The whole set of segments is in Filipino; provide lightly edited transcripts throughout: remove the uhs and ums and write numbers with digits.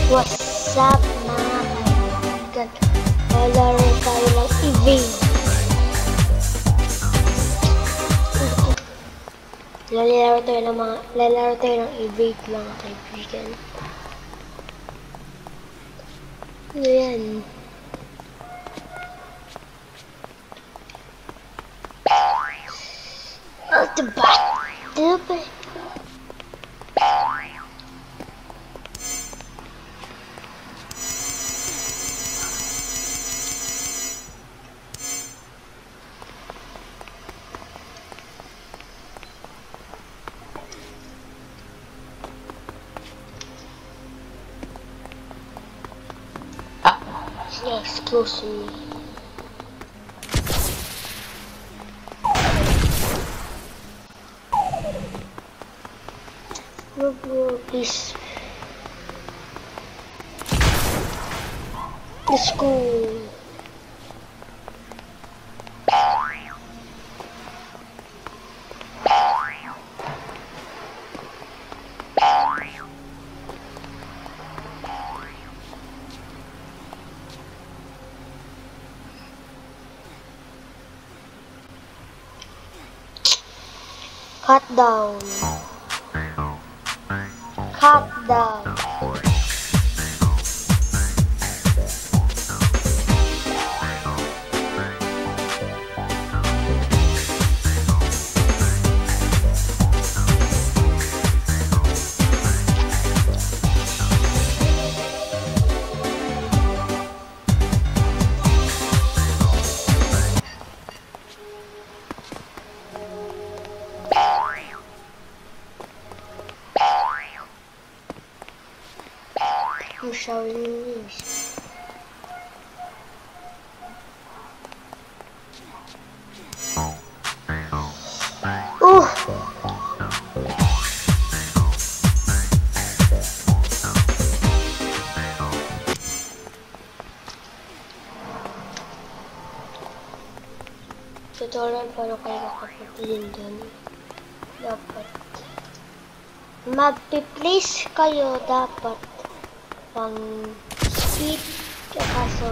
What's up mga kaibigan? Lalaro tayo ng evade. Lalaro tayo ng evade mga kaibigan. Ano yan? Diba? Excuse me. No, please. Let's go. Cut down. Cut down. I'm showing you this. Tutorial para kayo makapagpilin dun. Dapat mag-please kayo dapat pang speed kaso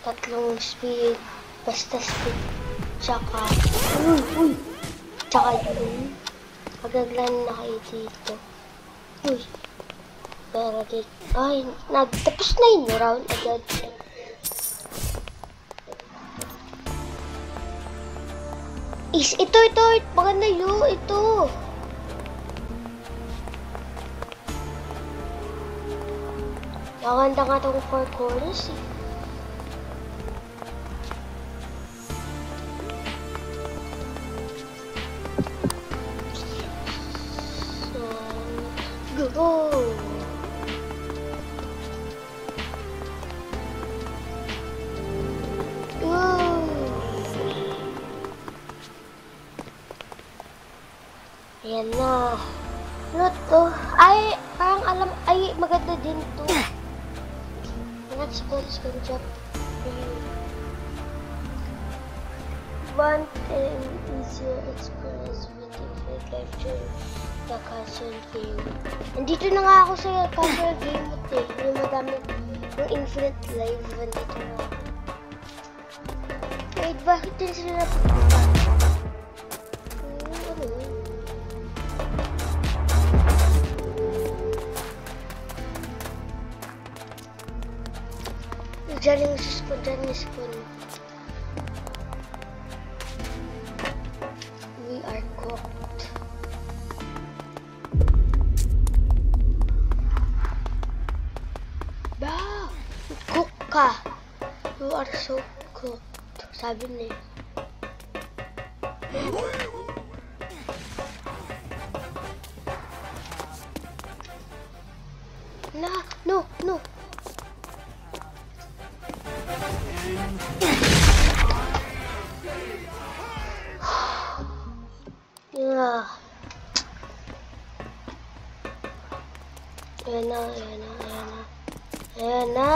tatlong speed basta speed tsaka tsaka yun magaglan na kayo dito pero dito ay nagtapos na yun round agad ito maganda yun ito. Maganda nga itong 4 corners eh. So, go! Ayan na. Ano to? Ay, parang alam, ay maganda din to. Let's go jump. One and easier experience with different life during the casual game. Nandito na nga ako sa casual game mode eh. Yung madami, yung infinite life. Nandito na ako. Wait, bakit din sila napunta? Diyan yung spawn, dyan yung spawn. We are cooked. Bah! Cook ka! You are so cooked. Sabi niya. No! Ayan na.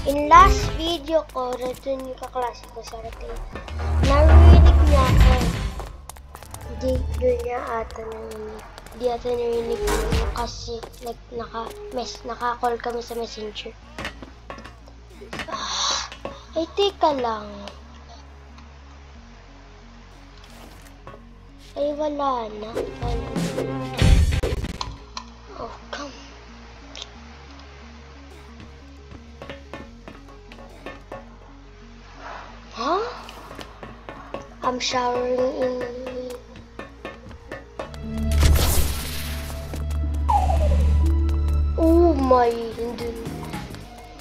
In last video ko, ito yung kaklase ko sa atin. Narinig niya ako. Hindi niya ata narinig. Di ata narinig ko kasi naka-call kami sa messenger. Ay, teka lang. Ay, wala na. Oh, come. Huh? I'm showering in... Oh my,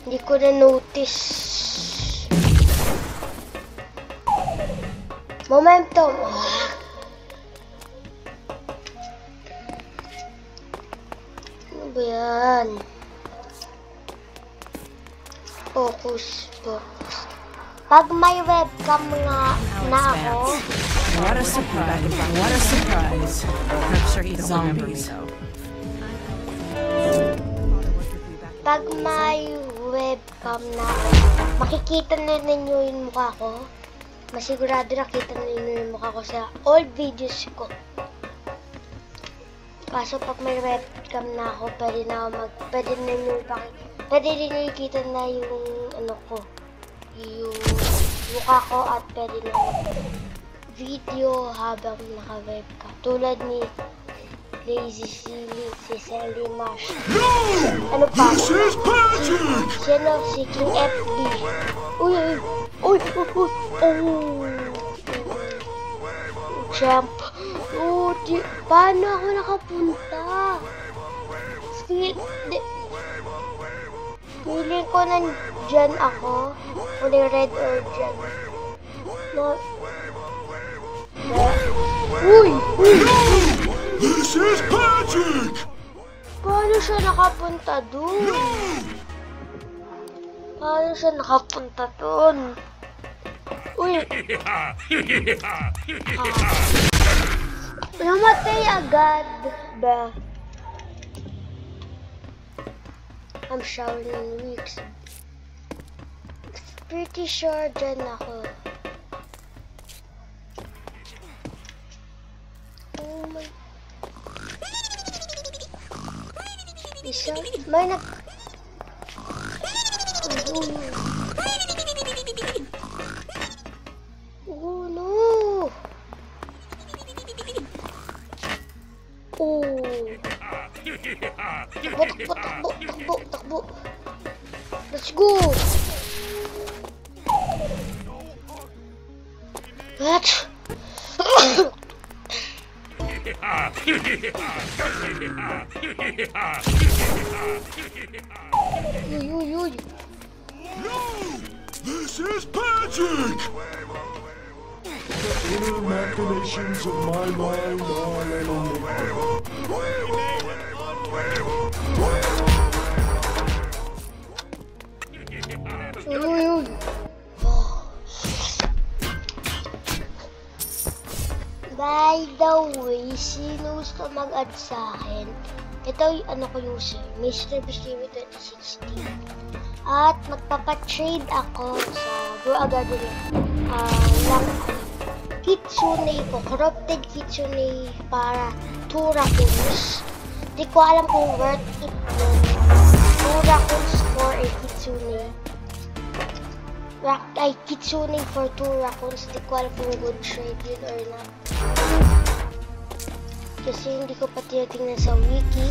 hindi ko na notice. Momentum. Ano ba yan? Focus. Pag may webcam nga na ako. What a surprise. What a surprise. I'm sure you don't remember me though. Pag may webcam na ako, makikita na ninyo yung mukha ko. Masigurado nakita na ninyo yung mukha ko sa old videos ko. Kaso pag may webcam na ako, pwede din nyo ikita na yung ano ko, yung mukha ko at pwede na video habang naka-webcam. Tulad ni Lazy Silly, si Sally Mash. Ano pa? Sino? Si King FB. Uy! Jump. Paano ako nakapunta? Feeling ko nandyan ako. Kulay red or dyan. Uy! This is Patrick! Paano siya nakapunta dun? Uy! Namatay agad ba? I'm showering in weeks. Pretty sure dyan ako. Oh my... Isa? May nag... Oh no! Oh! Takbo! Let's go! What? Uy! No! This is Patrick! The inner machinations of my mind Uy! By the way, sino gusto mag-add sa akin? Ito yung ko user, Mr. Bistimi 2016. At magpapatrade ako sa Bro Academy. Kitsune po, corrupted Kitsune para 2 raccoons. Di ko alam kung worth it yun. 2 raccoons for a Kitsune. Kitsune for 2 raccoons. Di ko alam kung good trade yun or not. Kasi hindi ko pa tinitingnan sa wiki.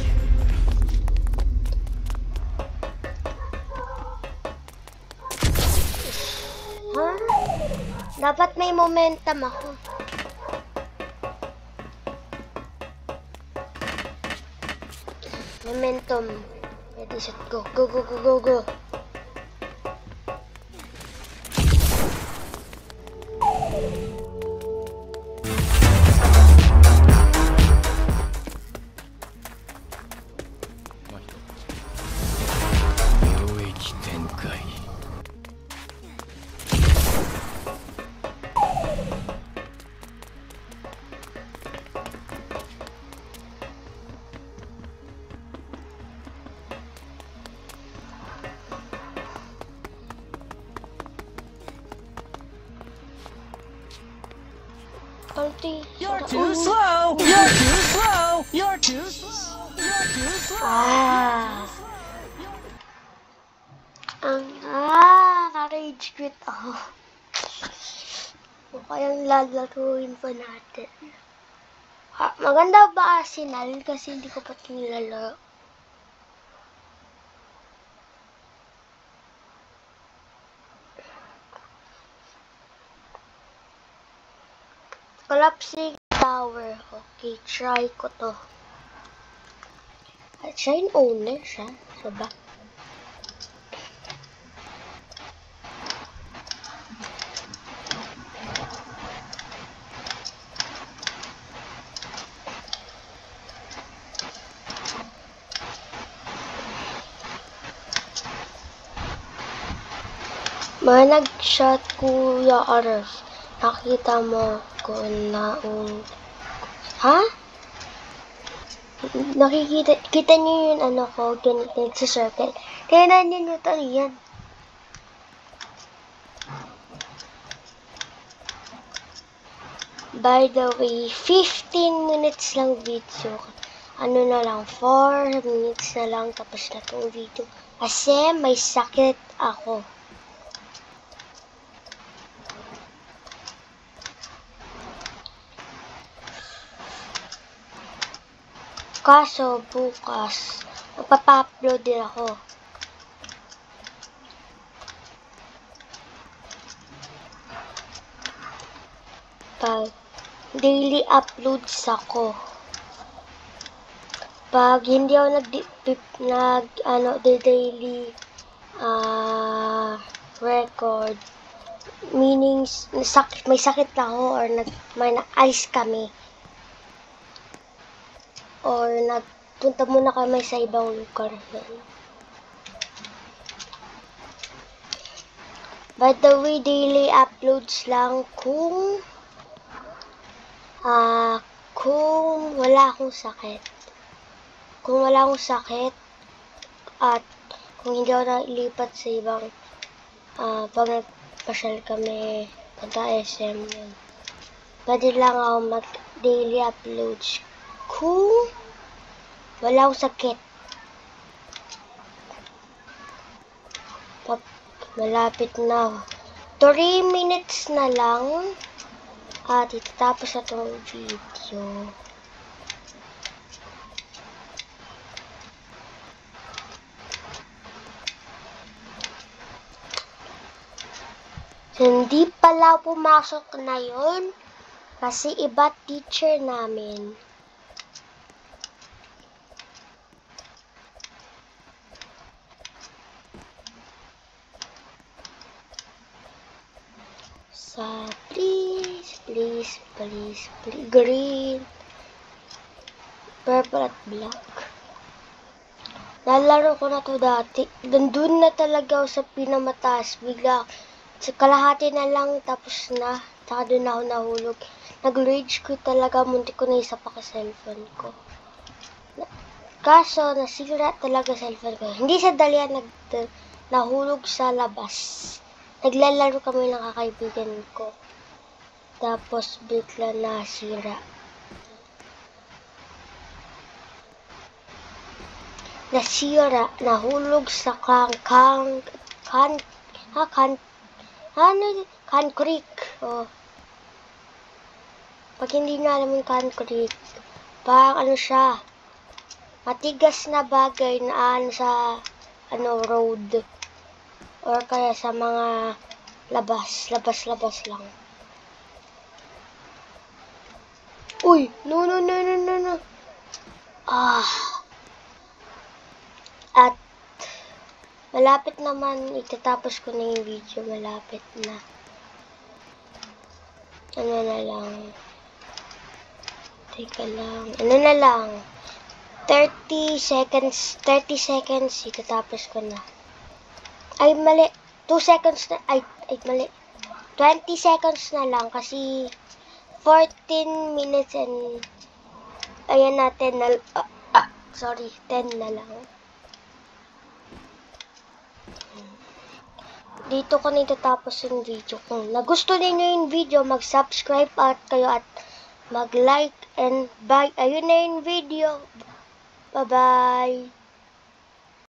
Huh? Dapat may momentum ako. Momentum. Ready, set, go. Go. You're too slow! You're too slow! You're too slow. You're too slow. Na-rage quit ako. O kayang lalaruin pa natin. Maganda ba Arsenal? Kasi hindi ko pa nilalaro. Collapsing tower. Okay, try ko to. At siya yung owner siya. Diba? Mga nag-shot Kuya Arf. Nakita mo kung ha? Kita niyo yung ko, ganito sa circle. Kaya niyo ito yan. By the way, 15 minutes lang video. Ano na lang, 4 minutes na lang tapos na itong video. Kasi may sakit ako. Kaso bukas, magpapa-upload din ako. Pag daily uploads ako. Pag hindi ako daily record, meaning may sakit lang ako or may na-ice kami. Or nagpunta muna kami sa ibang lugar. By the way, daily uploads lang kung wala akong sakit. Kung wala akong sakit at kung hindi ako nailipat sa ibang pag nagpasyal kami punta SM yun. Pwede lang ako mag-daily uploads kung wala akong sakit. Malapit na. 3 minutes na lang at itatapos na itong video. Hindi pala pumasok na yun kasi iba teacher namin. Please, green, purple at black. Nalaro ko na to dati. Nandun na talaga ako sa pinamataas. Bigla, sa kalahati na lang tapos na. Saka doon ako nahulog. Nag-rage ko talaga. Muntik ko na isa pa ka cellphone ko. Kaso, nasira talaga cellphone ko. Hindi sa dalian nahulog sa labas. Naglalaro kami ng kakaibigan ko. Tapos bigla nasira. Nahulog sa concrete. Oh. Pag hindi na alam yung concrete, parang ano siya, matigas na bagay na sa road. Or kaya sa mga labas lang. Uy! No. At malapit naman, itatapos ko na yung video. Malapit na. Ano na lang. Teka lang. Ano na lang. 30 seconds, itatapos ko na. Ay, mali. 2 seconds na. Ay, mali. 20 seconds na lang kasi 14 minutes and ayan natin na, 10 na lang. Dito ko na itatapos yung video. Kung nagustuhan niyo yung video, mag-subscribe at mag-like and bye. Ayun na yung video. Bye-bye.